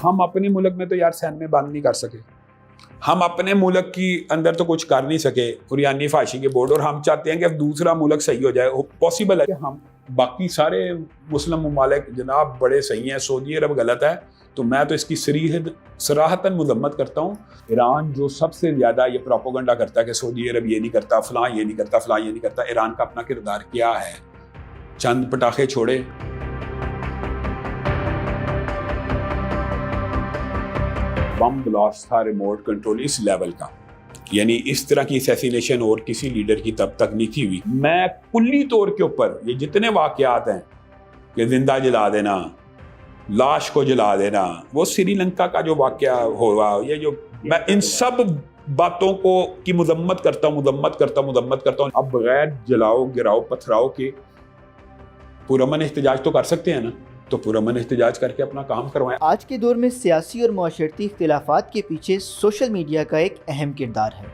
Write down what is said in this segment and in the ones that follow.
ہم اپنے ملک میں تو یار سین میں بند نہیں کر سکے, ہم اپنے ملک کی اندر تو کچھ کر نہیں سکے قریانی فحاشی کے بورڈ, اور ہم چاہتے ہیں کہ اب دوسرا ملک صحیح ہو جائے. پاسبل ہے کہ ہم باقی سارے مسلم ممالک جناب بڑے صحیح ہیں, سعودی عرب غلط ہے, تو میں تو اس کی صراحتاً مذمت کرتا ہوں. ایران جو سب سے زیادہ یہ پروپیگنڈا کرتا ہے کہ سعودی عرب یہ نہیں کرتا, فلاں یہ نہیں کرتا, فلاں یہ نہیں کرتا, ایران کا اپنا کردار کیا ہے؟ چند پٹاخے چھوڑے, بم بلاسٹ تھا ریموٹ کنٹرول اس لیول کا, یعنی اس طرح کی اسیسینیشن اور کسی لیڈر کی تب تک نہیں تھی ہوئی. میں کلی طور کے اوپر یہ جتنے واقعات ہیں کہ زندہ جلا دینا, لاش کو جلا دینا, وہ سری لنکا کا جو واقعہ ہوا, یہ جو میں ان سب باتوں کو کی مذمت کرتا ہوں. اب بغیر جلاؤ گراؤ پتھراؤ کے پرامن احتجاج تو کر سکتے ہیں نا, تو پرامن احتجاج کر کے اپنا کام کروائیں. آج کے دور میں سیاسی اور معاشرتی اختلافات کے پیچھے سوشل میڈیا کا ایک اہم کردار ہے.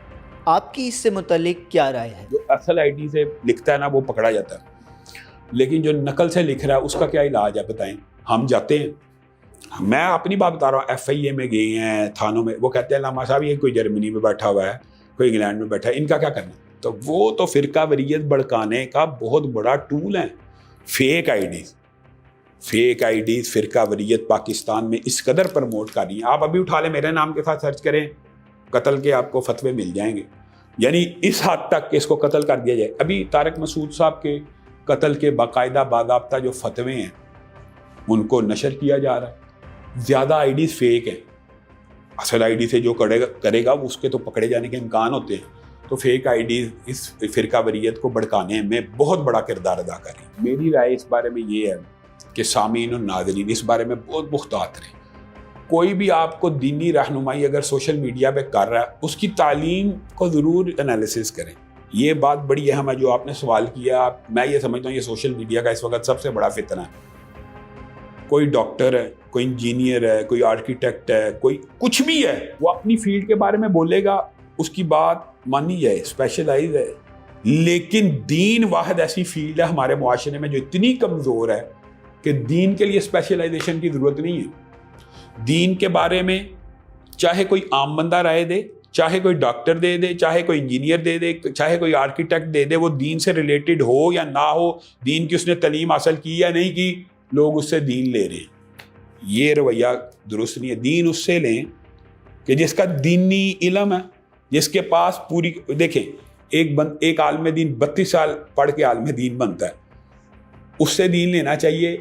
آپ کی اس سے متعلق کیا رائے ہے؟ جو اصل آئی ڈی سے لکھتا ہے نا وہ پکڑا جاتا ہے, لیکن جو نقل سے لکھ رہا ہے اس کا کیا علاج ہے بتائیں؟ ہم جاتے ہیں, میں اپنی بات بتا رہا ہوں, ایف آئی اے میں گئے ہیں, تھانوں میں, وہ کہتے ہیں علامہ صاحب یہ کوئی جرمنی میں بیٹھا ہوا ہے, کوئی انگلینڈ میں بیٹھا ہے, ان کا کیا کرنا؟ تو وہ تو فرقہ واریت بڑھکانے کا بہت بڑا ٹول ہے. فیک آئی ڈیز فرقہ واریت پاکستان میں اس قدر پروموٹ کر رہی ہیں. آپ ابھی اٹھا لیں, میرے نام کے ساتھ سرچ کریں, قتل کے آپ کو فتوے مل جائیں گے. یعنی اس حد تک کہ اس کو قتل کر دیا جائے. ابھی طارق مسعود صاحب کے قتل کے باقاعدہ باضابطہ جو فتوے ہیں ان کو نشر کیا جا رہا ہے. زیادہ آئی ڈیز فیک ہیں, اصل آئی ڈی سے جو کرے گا اس کے تو پکڑے جانے کے امکان ہوتے ہیں. تو فیک آئی ڈیز اس فرقہ واریت کو بھڑکانے میں بہت بڑا کردار ادا کر رہی ہیں. میری رائے اس بارے میں یہ ہے کہ سامعین اور ناظرین اس بارے میں بہت محتاط رہیں. کوئی بھی آپ کو دینی رہنمائی اگر سوشل میڈیا پہ کر رہا ہے اس کی تعلیم کو ضرور انالیسس کریں. یہ بات بڑی اہم ہے جو آپ نے سوال کیا. میں یہ سمجھتا ہوں یہ سوشل میڈیا کا اس وقت سب سے بڑا فتنہ ہے. کوئی ڈاکٹر ہے, کوئی انجینئر ہے, کوئی آرکیٹیکٹ ہے, کوئی کچھ بھی ہے, وہ اپنی فیلڈ کے بارے میں بولے گا, اس کی بات مانی جائے, اسپیشلائز ہے. لیکن دین واحد ایسی فیلڈ ہے ہمارے معاشرے میں جو اتنی کمزور ہے کہ دین کے لیے اسپیشلائزیشن کی ضرورت نہیں ہے. دین کے بارے میں چاہے کوئی عام بندہ رائے دے, چاہے کوئی ڈاکٹر دے دے, چاہے کوئی انجینئر دے دے, چاہے کوئی آرکیٹیکٹ دے دے, وہ دین سے ریلیٹڈ ہو یا نہ ہو, دین کی اس نے تعلیم حاصل کی یا نہیں کی, لوگ اس سے دین لے رہے ہیں. یہ رویہ درست نہیں ہے. دین اس سے لیں کہ جس کا دینی علم ہے, جس کے پاس پوری, دیکھیں ایک عالم دین 32 سال پڑھ کے عالم دین بنتا ہے, اس سے دین لینا چاہیے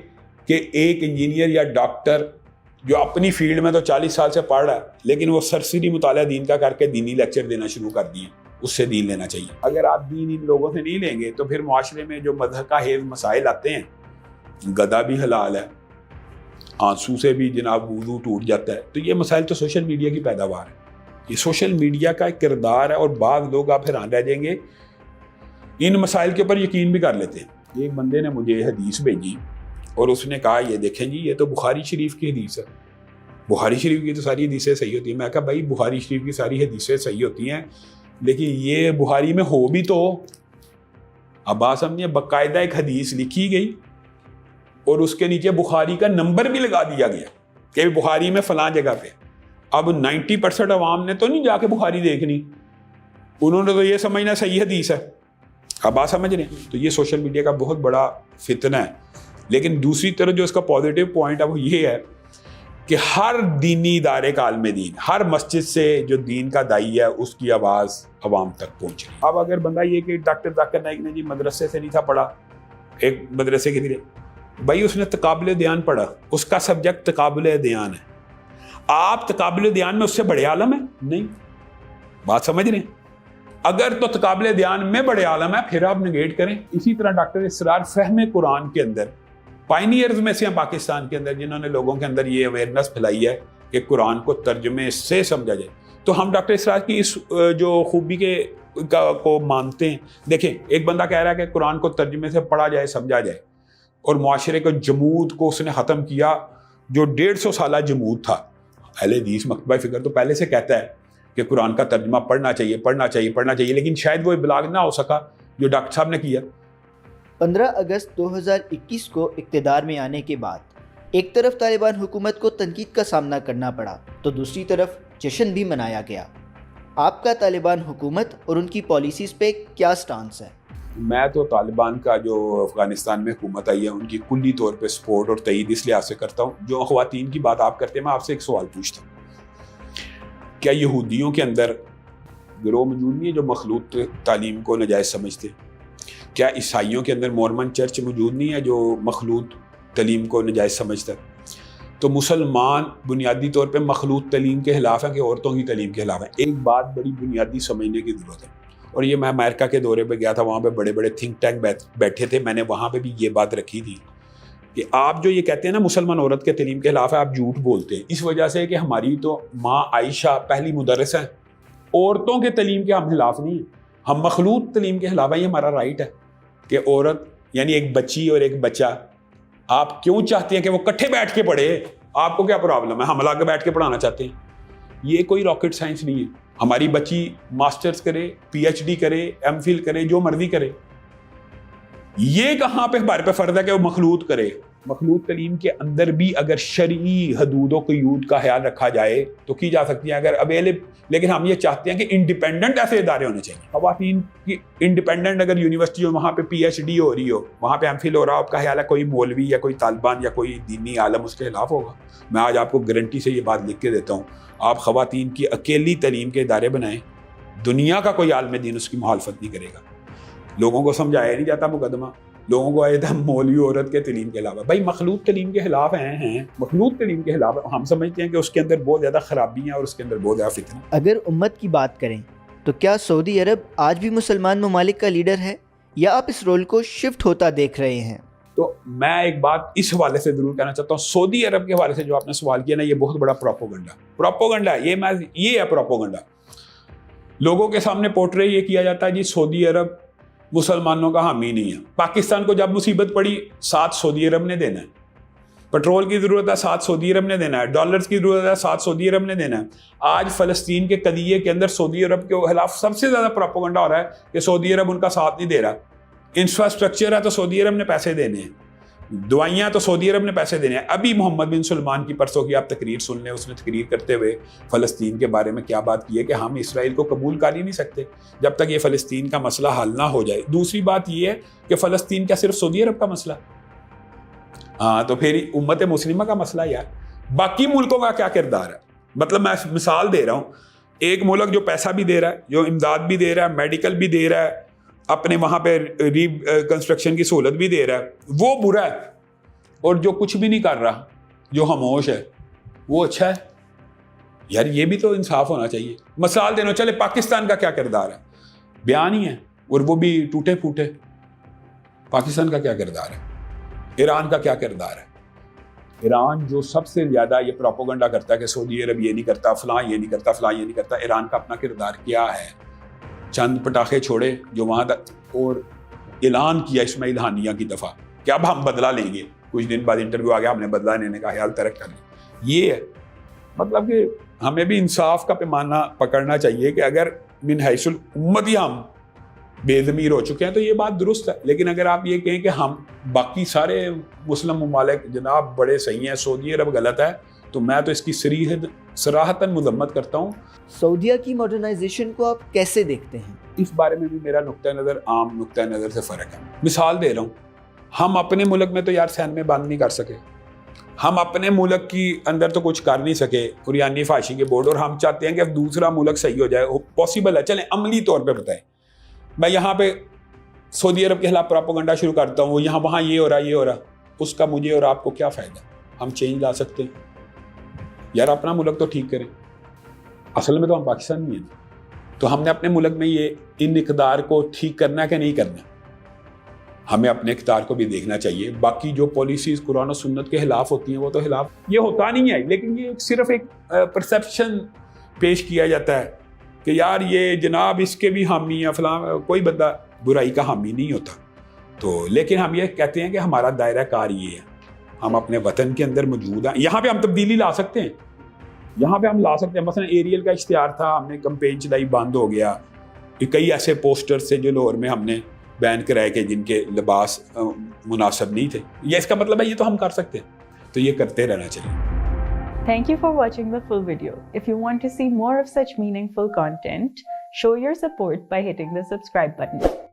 کہ ایک انجینئر یا ڈاکٹر جو اپنی فیلڈ میں تو 40 سال سے پڑھ رہا ہے لیکن وہ سرسری مطالعہ دین کا کر کے دینی لیکچر دینا شروع کر دیے, اس سے دین لینا چاہیے. اگر آپ دین ان لوگوں سے نہیں لیں گے تو پھر معاشرے میں جو مذہب کا حیض مسائل آتے ہیں, گدھا بھی حلال ہے, آنسو سے بھی جناب وضو ٹوٹ جاتا ہے, تو یہ مسائل تو سوشل میڈیا کی پیداوار ہے. یہ سوشل میڈیا کا ایک کردار ہے, اور بعض لوگ آپ حیران رہ جائیں گے ان مسائل کے اوپر یقین بھی کر لیتے ہیں. ایک بندے نے مجھے حدیث بھیجی اور اس نے کہا یہ دیکھیں جی یہ تو بخاری شریف کی حدیث ہے, بخاری شریف کی تو ساری حدیثیں صحیح ہوتی ہیں. میں کہا بھائی بخاری شریف کی ساری حدیثیں صحیح ہوتی ہیں لیکن یہ بخاری میں ہو بھی تو. اب بات سمجھے, باقاعدہ ایک حدیث لکھی گئی اور اس کے نیچے بخاری کا نمبر بھی لگا دیا گیا کہ بخاری میں فلاں جگہ پہ. اب 90% عوام نے تو نہیں جا کے بخاری دیکھنی, انہوں نے تو یہ سمجھنا صحیح حدیث ہے. اب بات سمجھ رہے ہیں؟ تو یہ سوشل میڈیا کا بہت بڑا فتنہ ہے. لیکن دوسری طرف جو اس کا پازیٹیو پوائنٹ ہے وہ یہ ہے کہ ہر دینی ادارے کا عالم دین, ہر مسجد سے جو دین کا داعی ہے اس کی آواز عوام تک پہنچ رہی ہے. اب اگر بندہ یہ کہ ڈاکٹر ذاکر نائک نے جی مدرسے سے نہیں تھا پڑھا, ایک مدرسے کے لیے, بھائی اس نے تقابل دیان پڑھا, اس کا سبجیکٹ تقابل دیان ہے. آپ تقابل دیان میں اس سے بڑے عالم ہیں نہیں. بات سمجھ رہے ہیں؟ اگر تو تقابل دیان میں بڑے عالم ہے پھر آپ نگیٹ کریں. اسی طرح ڈاکٹر اسرار فہم قرآن کے اندر پائنیئرز میں سے ہیں پاکستان کے اندر جنہوں نے لوگوں کے اندر یہ اویئرنیس پھیلائی ہے کہ قرآن کو ترجمے سے سمجھا جائے. تو ہم ڈاکٹر اسرار کی اس جو خوبی کو مانتے ہیں. دیکھیں ایک بندہ کہہ رہا ہے کہ قرآن کو ترجمے سے پڑھا جائے سمجھا جائے, اور معاشرے کو جمود کو اس نے ختم کیا جو 150 سالہ جمود تھا. اہل حدیث مکتبہ فکر تو پہلے سے کہتا ہے کہ قرآن کا ترجمہ پڑھنا چاہیے, لیکن شاید وہ ابلاغ نہ ہو سکا جو ڈاکٹر صاحب نے کیا. 15 اگست 2021 کو اقتدار میں آنے کے بعد ایک طرف طالبان حکومت کو تنقید کا سامنا کرنا پڑا تو دوسری طرف جشن بھی منایا گیا. آپ کا طالبان حکومت اور ان کی پالیسیز پہ کیا سٹانس ہے؟ میں تو طالبان کا جو افغانستان میں حکومت آئی ہے ان کی کلی طور پہ سپورٹ اور تائید اس لحاظ سے کرتا ہوں. جو خواتین کی بات آپ کرتے ہیں، میں آپ سے ایک سوال پوچھتا ہوں، کیا یہودیوں کے اندر گروہ موجود نہیں ہے جو مخلوط تعلیم کو ناجائز سمجھتے؟ کیا عیسائیوں کے اندر مورمن چرچ موجود نہیں ہے جو مخلوط تعلیم کو ناجائز سمجھتا ہے؟ تو مسلمان بنیادی طور پہ مخلوط تعلیم کے خلاف ہیں کہ عورتوں کی تعلیم کے خلاف ہیں؟ ایک بات بڑی بنیادی سمجھنے کی ضرورت ہے، اور یہ میں امریکہ کے دورے پہ گیا تھا، وہاں پہ بڑے بڑے تھنک ٹینک بیٹھے تھے، میں نے وہاں پہ بھی یہ بات رکھی تھی کہ آپ جو یہ کہتے ہیں نا مسلمان عورت کے تعلیم کے خلاف ہے، آپ جھوٹ بولتے ہیں. اس وجہ سے کہ ہماری تو ماں عائشہ پہلی مدرس ہیں. عورتوں کے تعلیم کے ہم خلاف نہیں ہیں، ہم مخلوط تعلیم کے خلاف ہیں. یہ ہمارا رائٹ ہے کہ عورت یعنی ایک بچی اور ایک بچہ، آپ کیوں چاہتے ہیں کہ وہ کٹھے بیٹھ کے پڑھے؟ آپ کو کیا پرابلم ہے؟ ہم لا کے بیٹھ کے پڑھانا چاہتے ہیں. یہ کوئی راکٹ سائنس نہیں ہے. ہماری بچی ماسٹرز کرے، پی ایچ ڈی کرے، ایم فل کرے، جو مرضی کرے. یہ کہاں پہ ہمارے پہ فرض ہے کہ وہ مخلوط کرے؟ مخلوط تعلیم کے اندر بھی اگر شرعی حدود و قیود کا خیال رکھا جائے تو کی جا سکتی ہیں اگر اویلیبل. لیکن ہم یہ چاہتے ہیں کہ انڈیپینڈنٹ ایسے ادارے ہونے چاہیے. خواتین کی انڈیپینڈنٹ اگر یونیورسٹی ہو، وہاں پہ پی ایچ ڈی ہو رہی ہو، وہاں پہ ایم فل ہو رہا ہو، آپ کا خیال ہے کوئی مولوی یا کوئی طالبان یا کوئی دینی عالم اس کے خلاف ہوگا؟ میں آج آپ کو گارنٹی سے یہ بات لکھ کے دیتا ہوں، آپ خواتین کی اکیلی تعلیم کے ادارے بنائیں، دنیا کا کوئی عالم دین اس کی مخالفت نہیں کرے گا. لوگوں کو سمجھایا نہیں جاتا مقدمہ، لوگوں کو آیا تھا مولوی عورت کے تعلیم کے علاوہ. بھائی مخلوط تعلیم کے خلاف ہیں مخلوط تعلیم کے خلاف. ہم سمجھتے ہیں کہ اس کے اندر بہت زیادہ خرابی ہیں اور اس کے اندر بہت زیادہ فتنہ. اگر امت کی بات کریں تو کیا سعودی عرب آج بھی مسلمان ممالک کا لیڈر ہے یا آپ اس رول کو شفٹ ہوتا دیکھ رہے ہیں؟ تو میں ایک بات اس حوالے سے ضرور کہنا چاہتا ہوں، سعودی عرب کے حوالے سے جو آپ نے سوال کیا نا، یہ بہت بڑا پروپوگنڈا ہے. یہ ہے پروپوگنڈا. لوگوں کے سامنے پورٹرے یہ کیا جاتا ہے جی سعودی عرب مسلمانوں کا حامی نہیں ہے. پاکستان کو جب مصیبت پڑی، ساتھ سعودی عرب نے دینا ہے. پٹرول کی ضرورت ہے، ساتھ سعودی عرب نے دینا ہے. ڈالرز کی ضرورت ہے، ساتھ سعودی عرب نے دینا ہے. آج فلسطین کے قضیے کے اندر سعودی عرب کے خلاف سب سے زیادہ پروپیگنڈا ہو رہا ہے کہ سعودی عرب ان کا ساتھ نہیں دے رہا. انفراسٹرکچر ہے تو سعودی عرب نے پیسے دینے ہیں، دوائیاں تو سعودی عرب نے پیسے دینے ہیں. ابھی محمد بن سلمان کی پرسوں کی آپ تقریر سن لیں، اس نے تقریر کرتے ہوئے فلسطین کے بارے میں کیا بات کی ہے کہ ہم اسرائیل کو قبول کر ہی نہیں سکتے جب تک یہ فلسطین کا مسئلہ حل نہ ہو جائے. دوسری بات یہ ہے کہ فلسطین کیا صرف سعودی عرب کا مسئلہ؟ ہاں تو پھر امت مسلمہ کا مسئلہ یار. باقی ملکوں کا کیا کردار ہے؟ مطلب میں مثال دے رہا ہوں، ایک ملک جو پیسہ بھی دے رہا ہے، جو امداد بھی دے رہا ہے، میڈیکل بھی دے رہا ہے، اپنے وہاں پہ ری کنسٹرکشن کی سہولت بھی دے رہا ہے، وہ برا ہے. اور جو کچھ بھی نہیں کر رہا، جو خاموش ہے، وہ اچھا ہے. یار یہ بھی تو انصاف ہونا چاہیے. مثال دینا چلے پاکستان کا کیا کردار ہے؟ بیان ہی ہے، اور وہ بھی ٹوٹے پھوٹے. پاکستان کا کیا کردار ہے؟ ایران کا کیا کردار ہے؟ ایران جو سب سے زیادہ یہ پروپیگنڈا کرتا ہے کہ سعودی عرب یہ نہیں کرتا، فلاں یہ نہیں کرتا، فلاں یہ نہیں کرتا. ایران کا اپنا کردار کیا ہے؟ چند پٹاخے چھوڑے جو وہاں تک، اور اعلان کیا اسماعیل ہانیہ کی دفعہ کہ اب ہم بدلہ لیں گے. کچھ دن بعد انٹرویو آ گیا، ہم نے بدلہ لینے کا خیال ترک کر لیا. یہ ہے مطلب کہ ہمیں بھی انصاف کا پیمانہ پکڑنا چاہیے کہ اگر من حیث الامت ہی ہم بے ضمیر ہو چکے ہیں تو یہ بات درست ہے. لیکن اگر آپ یہ کہیں کہ ہم باقی سارے مسلم ممالک جناب بڑے صحیح ہیں، سعودی عرب غلط ہے، تو میں تو اس کی صراحتاً مذمت کرتا ہوں. سعودیہ کی ماڈرنائزیشن کو آپ کیسے دیکھتے ہیں؟ اس بارے میں بھی میرا نقطہ نظر عام نقطہ نظر سے فرق ہے. مثال دے رہا ہوں، ہم اپنے ملک میں تو یار سین میں بند نہیں کر سکے، ہم اپنے ملک کی اندر تو کچھ کر نہیں سکے قریانی فحاشی کے بورڈ، اور ہم چاہتے ہیں کہ دوسرا ملک صحیح ہو جائے. پاسبل ہے؟ چلیں عملی طور پہ بتائیں. میں یہاں پہ سعودی عرب کے خلاف پروپیگنڈا شروع کرتا ہوں، یہاں وہاں یہ ہو رہا، اس کا مجھے اور آپ کو کیا فائدہ؟ ہم چینج لا سکتے ہیں. یار اپنا ملک تو ٹھیک کریں. اصل میں تو ہم پاکستان نہیں ہیں، تو ہم نے اپنے ملک میں یہ ان اقدار کو ٹھیک کرنا ہے کہ نہیں کرنا. ہمیں اپنے اقدار کو بھی دیکھنا چاہیے. باقی جو پالیسیز قرآن و سنت کے خلاف ہوتی ہیں وہ تو خلاف یہ ہوتا نہیں ہے، لیکن یہ صرف ایک پرسیپشن پیش کیا جاتا ہے کہ یار یہ جناب اس کے بھی حامی ہیں فلاں. کوئی بندہ برائی کا حامی نہیں ہوتا. تو لیکن ہم یہ کہتے ہیں کہ ہمارا دائرہ کار یہ ہے، ہم اپنے وطن کے اندر موجود ہیں، یہاں پہ ہم تبدیلی لا سکتے ہیں، یہاں پہ ہم لا سکتے ہیں. مثلا ایریل کا اشتہار تھا، ہم نے کمپین چلائی، بند ہو گیا. کئی ایسے پوسٹر سے جو لاہور میں ہم نے بین کرائے کہ جن کے لباس مناسب نہیں تھے. یہ اس کا مطلب ہے یہ تو ہم کر سکتے ہیں. تو تو یہ کرتے رہنا چاہیے. Thank you for watching the full video. If you want to see more of such meaningful content, show your support by hitting the subscribe button.